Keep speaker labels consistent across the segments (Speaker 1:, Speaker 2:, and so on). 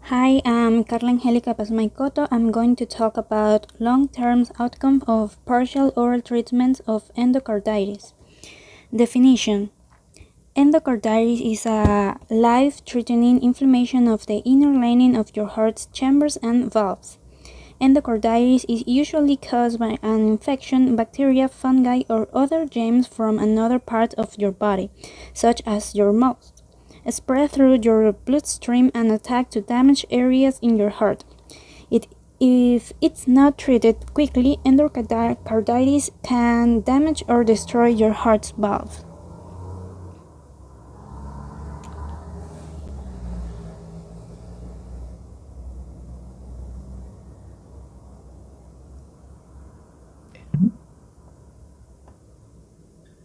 Speaker 1: Hi, I'm Carla Angelica Pasmaicoto. I'm going to talk about long-term outcome of partial oral treatments of endocarditis. Definition: endocarditis is a life-threatening inflammation of the inner lining of your heart's chambers and valves. Endocarditis is usually caused by an infection, bacteria, fungi, or other germs from another part of your body, such as your mouth, spread through your bloodstream and attack to damage areas in your heart. If it's not treated quickly, endocarditis can damage or destroy your heart's valve.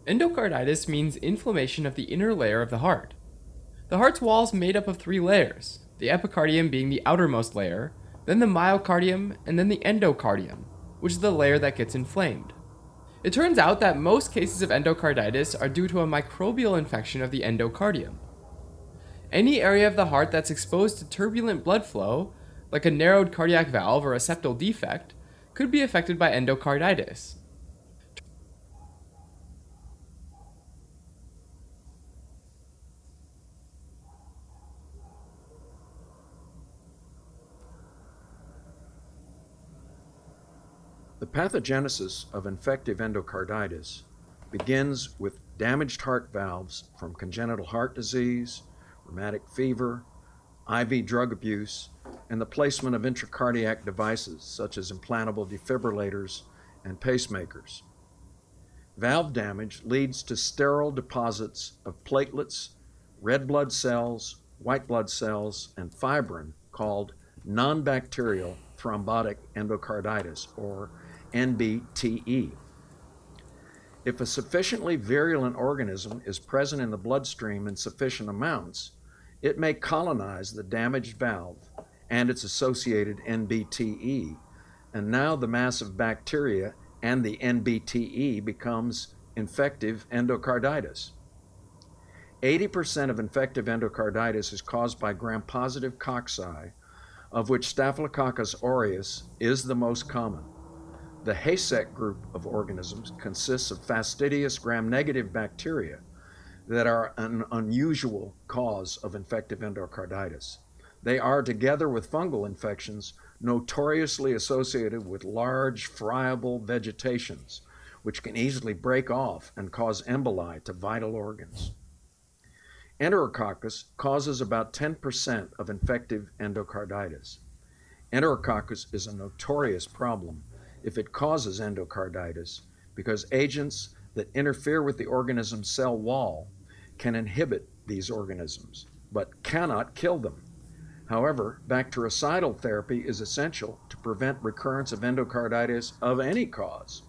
Speaker 2: Endocarditis means inflammation of the inner layer of the heart. The heart's wall is made up of three layers, the epicardium being the outermost layer, then the myocardium, and then the endocardium, which is the layer that gets inflamed. It turns out that most cases of endocarditis are due to a microbial infection of the endocardium. Any area of the heart that's exposed to turbulent blood flow, like a narrowed cardiac valve or a septal defect, could be affected by endocarditis.
Speaker 3: The pathogenesis of infective endocarditis begins with damaged heart valves from congenital heart disease, rheumatic fever, IV drug abuse, and the placement of intracardiac devices such as implantable defibrillators and pacemakers. Valve damage leads to sterile deposits of platelets, red blood cells, white blood cells, and fibrin called non-bacterial thrombotic endocarditis, or NBTE. If a sufficiently virulent organism is present in the bloodstream in sufficient amounts, it may colonize the damaged valve and its associated NBTE, and now the mass of bacteria and the NBTE becomes infective endocarditis. 80% of infective endocarditis is caused by gram-positive cocci, of which Staphylococcus aureus is the most common. The HASEC group of organisms consists of fastidious gram-negative bacteria that are an unusual cause of infective endocarditis. They are, together with fungal infections, notoriously associated with large, friable vegetations, which can easily break off and cause emboli to vital organs. Enterococcus causes about 10% of infective endocarditis. Enterococcus is a notorious problem if it causes endocarditis because agents that interfere with the organism's cell wall can inhibit these organisms but cannot kill them. However, bactericidal therapy is essential to prevent recurrence of endocarditis of any cause.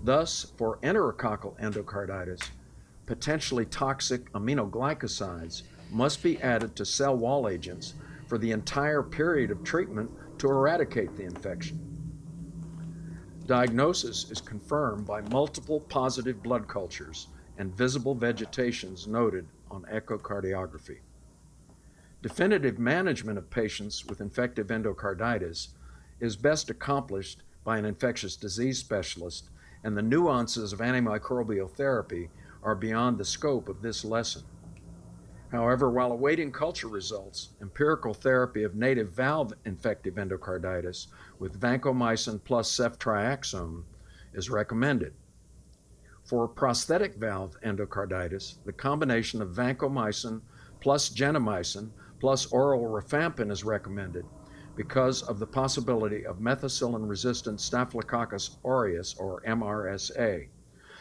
Speaker 3: Thus, for enterococcal endocarditis, potentially toxic aminoglycosides must be added to cell wall agents for the entire period of treatment to eradicate the infection. Diagnosis is confirmed by multiple positive blood cultures and visible vegetations noted on echocardiography. Definitive management of patients with infective endocarditis is best accomplished by an infectious disease specialist, and the nuances of antimicrobial therapy are beyond the scope of this lesson. However, while awaiting culture results, empirical therapy of native valve infective endocarditis with vancomycin plus ceftriaxone is recommended. For prosthetic valve endocarditis, the combination of vancomycin plus gentamicin plus oral rifampin is recommended because of the possibility of methicillin-resistant Staphylococcus aureus, or MRSA.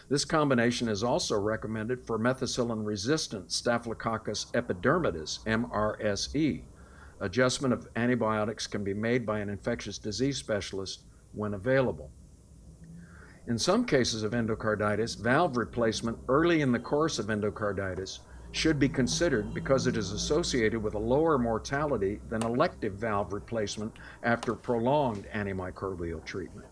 Speaker 3: This combination is also recommended for methicillin-resistant Staphylococcus epidermidis, MRSE. Adjustment of antibiotics can be made by an infectious disease specialist when available. In some cases of endocarditis, valve replacement early in the course of endocarditis should be considered because it is associated with a lower mortality than elective valve replacement after prolonged antimicrobial treatment.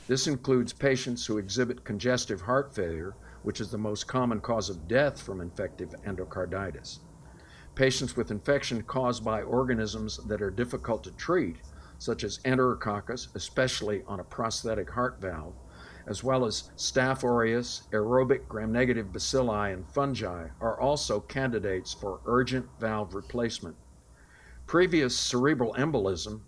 Speaker 3: This includes patients who exhibit congestive heart failure, which is the most common cause of death from infective endocarditis. Patients with infection caused by organisms that are difficult to treat, such as Enterococcus, especially on a prosthetic heart valve, as well as Staph aureus, aerobic gram-negative bacilli, and fungi, are also candidates for urgent valve replacement. Previous cerebral embolism,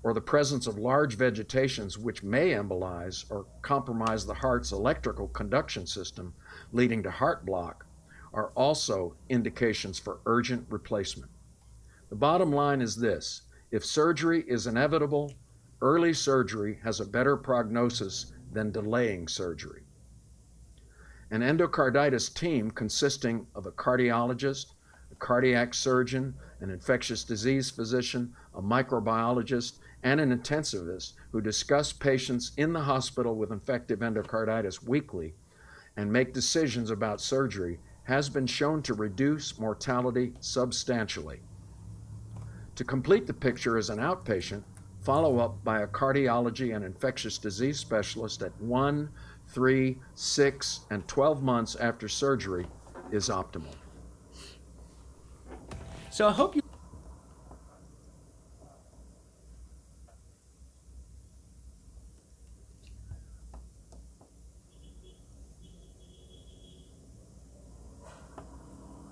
Speaker 3: or the presence of large vegetations which may embolize or compromise the heart's electrical conduction system, leading to heart block, are also indications for urgent replacement. The bottom line is this: if surgery is inevitable, early surgery has a better prognosis than delaying surgery. An endocarditis team consisting of a cardiologist, a cardiac surgeon, an infectious disease physician, a microbiologist, and an intensivist who discuss patients in the hospital with infective endocarditis weekly and make decisions about surgery has been shown to reduce mortality substantially. To complete the picture as an outpatient, follow-up by a cardiology and infectious disease specialist at 1, 3, 6, and 12 months after surgery is optimal.
Speaker 2: So I hope you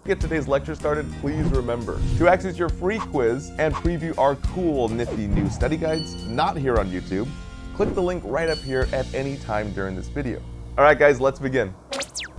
Speaker 4: get today's lecture started, please remember to access your free quiz and preview our cool, nifty new study guides, not here on YouTube. Click the link right up here at any time during this video. All right, guys, let's begin.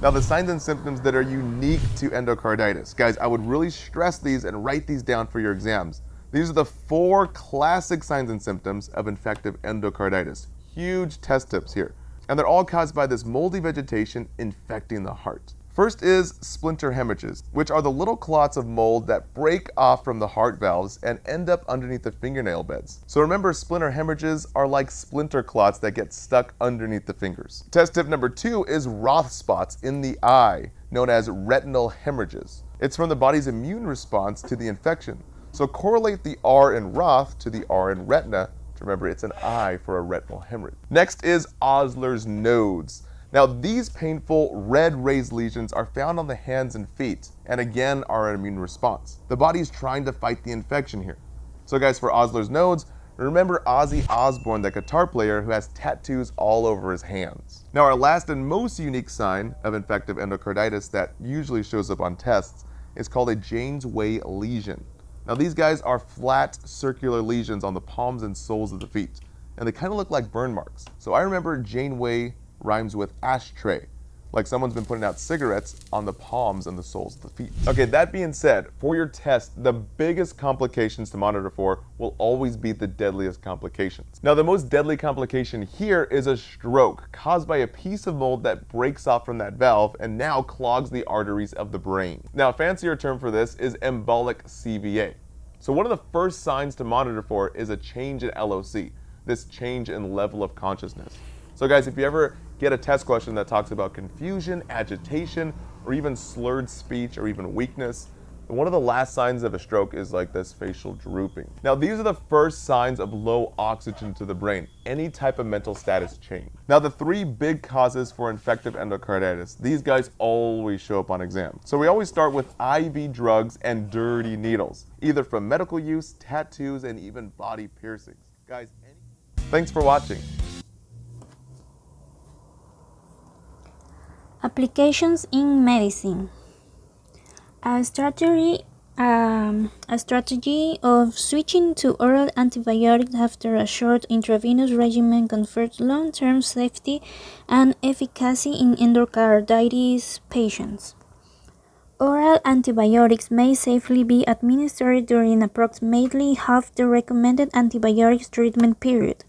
Speaker 4: Now, the signs and symptoms that are unique to endocarditis. Guys, I would really stress these and write these down for your exams. These are the 4 classic signs and symptoms of infective endocarditis. Huge test tips here. And they're all caused by this moldy vegetation infecting the heart. First is splinter hemorrhages, which are the little clots of mold that break off from the heart valves and end up underneath the fingernail beds. So remember, splinter hemorrhages are like splinter clots that get stuck underneath the fingers. Test tip number 2 is Roth spots in the eye, known as retinal hemorrhages. It's from the body's immune response to the infection. So correlate the R in Roth to the R in retina. Remember, it's an I for a retinal hemorrhage. Next is Osler's nodes. Now, these painful red raised lesions are found on the hands and feet, and again are an immune response. The body is trying to fight the infection here. So guys, for Osler's nodes, remember Ozzy Osbourne, the guitar player who has tattoos all over his hands. Now, our last and most unique sign of infective endocarditis that usually shows up on tests is called a Janeway lesion. Now, these guys are flat circular lesions on the palms and soles of the feet, and they kind of look like burn marks. So I remember Janeway rhymes with ashtray, like someone's been putting out cigarettes on the palms and the soles of the feet. Okay, that being said, for your test, the biggest complications to monitor for will always be the deadliest complications. Now, the most deadly complication here is a stroke caused by a piece of mold that breaks off from that valve and now clogs the arteries of the brain. Now, a fancier term for this is embolic CVA. So one of the first signs to monitor for is a change in LOC, this change in level of consciousness. So guys, if you ever get a test question that talks about confusion, agitation, or even slurred speech or even weakness, one of the last signs of a stroke is like this facial drooping. Now, these are the first signs of low oxygen to the brain, any type of mental status change. Now, the 3 big causes for infective endocarditis, these guys always show up on exam. So we always start with IV drugs and dirty needles, either from medical use, tattoos, and even body piercings. Guys, thanks for watching.
Speaker 1: Applications in medicine. A strategy of switching to oral antibiotics after a short intravenous regimen confers long-term safety and efficacy in endocarditis patients. Oral antibiotics may safely be administered during approximately half the recommended antibiotics treatment period,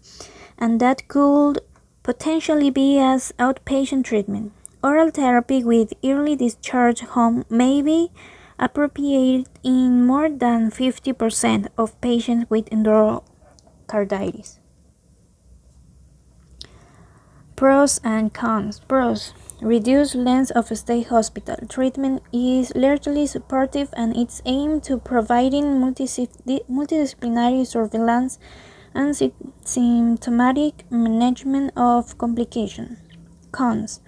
Speaker 1: and that could potentially be as outpatient treatment. Oral therapy with early discharge home may be appropriate in more than 50% of patients with endocarditis. Pros and cons. Pros: reduced length of stay hospital. Treatment is largely supportive and it's aimed to providing multidisciplinary surveillance and symptomatic management of complications. Cons: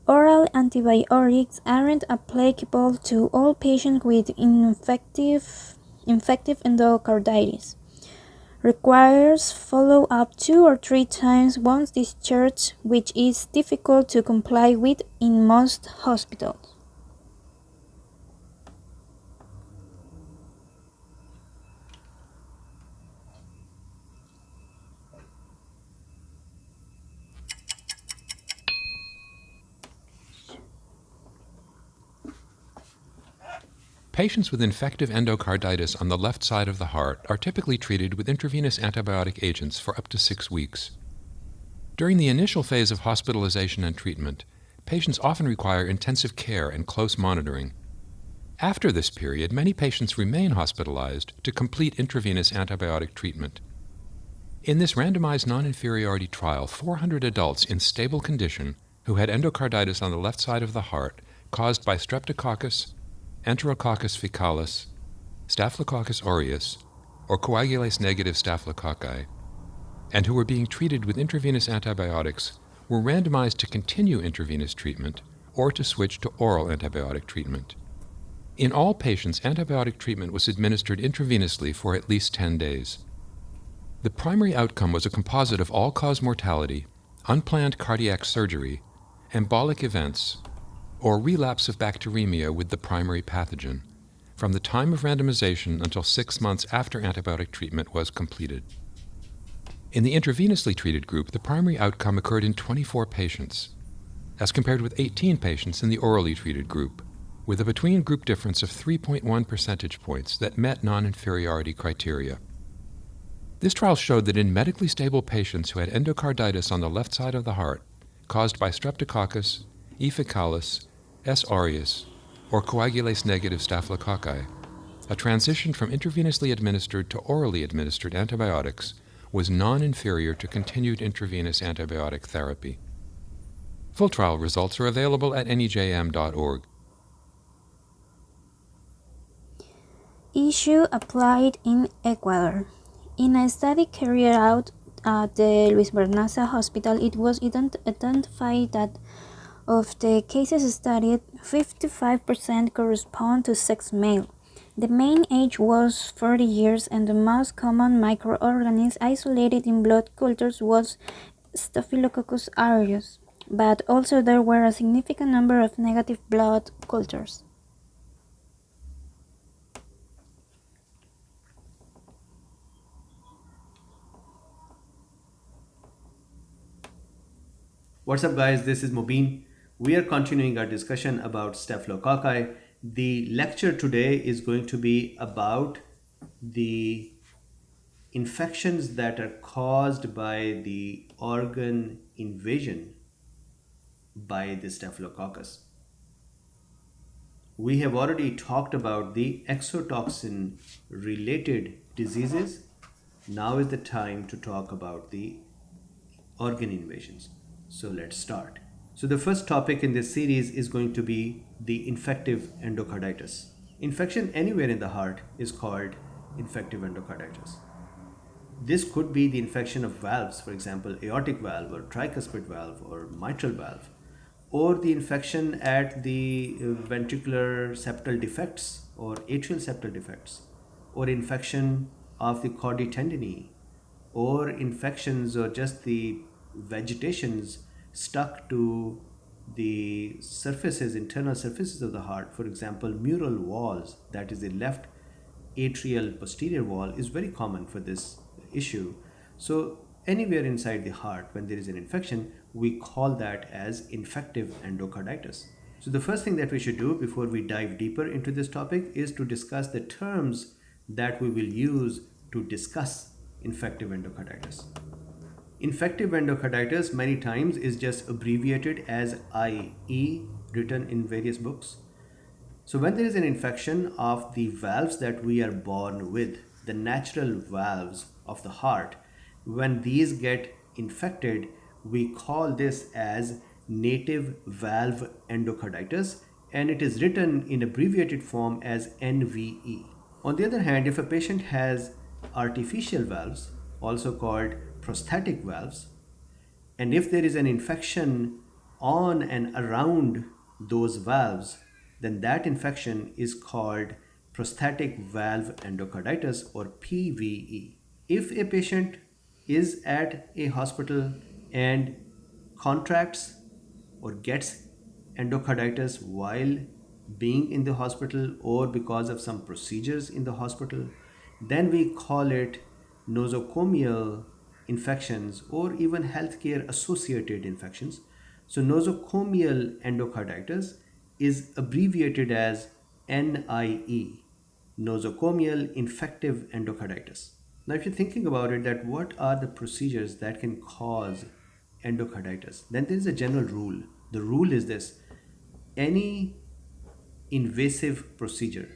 Speaker 1: Oral antibiotics aren't applicable to all patients with infective endocarditis. Requires follow-up 2 or 3 times once discharged, which is difficult to comply with in most hospitals.
Speaker 5: Patients with infective endocarditis on the left side of the heart are typically treated with intravenous antibiotic agents for up to 6 weeks. During the initial phase of hospitalization and treatment, patients often require intensive care and close monitoring. After this period, many patients remain hospitalized to complete intravenous antibiotic treatment. In this randomized non-inferiority trial, 400 adults in stable condition who had endocarditis on the left side of the heart caused by Streptococcus, Enterococcus faecalis, Staphylococcus aureus, or coagulase-negative staphylococci, and who were being treated with intravenous antibiotics were randomized to continue intravenous treatment or to switch to oral antibiotic treatment. In all patients, antibiotic treatment was administered intravenously for at least 10 days. The primary outcome was a composite of all-cause mortality, unplanned cardiac surgery, embolic events, or relapse of bacteremia with the primary pathogen, from the time of randomization until 6 months after antibiotic treatment was completed. In the intravenously treated group, the primary outcome occurred in 24 patients, as compared with 18 patients in the orally treated group, with a between-group difference of 3.1 percentage points that met non-inferiority criteria. This trial showed that in medically stable patients who had endocarditis on the left side of the heart, caused by Streptococcus, E. faecalis, S. aureus, or coagulase-negative staphylococci, a transition from intravenously administered to orally administered antibiotics was non-inferior to continued intravenous antibiotic therapy. Full trial results are available at nejm.org.
Speaker 1: Issue applied in Ecuador. In a study carried out at the Luis Bernaza Hospital, it was identified that of the cases studied, 55% correspond to sex male. The mean age was 40 years, and the most common microorganism isolated in blood cultures was Staphylococcus aureus, but also there were a significant number of negative blood cultures.
Speaker 6: What's up, guys? This is Mubin. We are continuing our discussion about staphylococci. The lecture today is going to be about the infections that are caused by the organ invasion by the staphylococcus. We have already talked about the exotoxin related diseases. Now is the time to talk about the organ invasions. So let's start. So the first topic in this series is going to be the infective endocarditis. Infection anywhere in the heart is called infective endocarditis. This could be the infection of valves, for example, aortic valve or tricuspid valve or mitral valve, or the infection at the ventricular septal defects or atrial septal defects, or infection of the chordae tendineae, or infections or just the vegetations stuck to the surfaces, internal surfaces of the heart. For example, mural walls, that is the left atrial posterior wall, is very common for this issue. So anywhere inside the heart, when there is an infection, we call that as infective endocarditis. So the first thing that we should do before we dive deeper into this topic is to discuss the terms that we will use to discuss infective endocarditis. Infective endocarditis many times is just abbreviated as IE, written in various books. So when there is an infection of the valves that we are born with, the natural valves of the heart, when these get infected, we call this as native valve endocarditis, and it is written in abbreviated form as NVE. On the other hand, if a patient has artificial valves, also called prosthetic valves, and if there is an infection on and around those valves, then that infection is called prostatic valve endocarditis or PVE. If a patient is at a hospital and contracts or gets endocarditis while being in the hospital or because of some procedures in the hospital, then we call it nosocomial infections or even healthcare associated infections. So, nosocomial endocarditis is abbreviated as NIE, nosocomial infective endocarditis. Now, if you're thinking about it, that what are the procedures that can cause endocarditis, then there is a general rule. The rule is this: any invasive procedure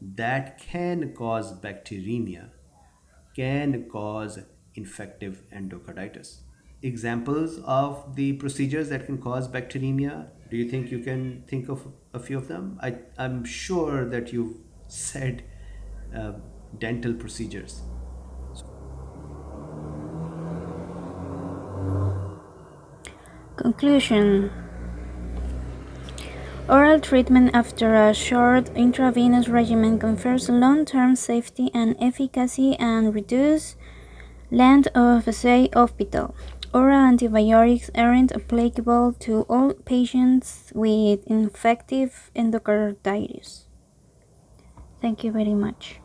Speaker 6: that can cause bacteremia can cause infective endocarditis. Examples of the procedures that can cause bacteremia, do you think you can think of a few of them? I'm sure that you've said uh, dental procedures.
Speaker 1: Conclusion. Oral treatment after a short intravenous regimen confers long-term safety and efficacy and reduces length of stay hospital. Oral antibiotics aren't applicable to all patients with infective endocarditis. Thank you very much.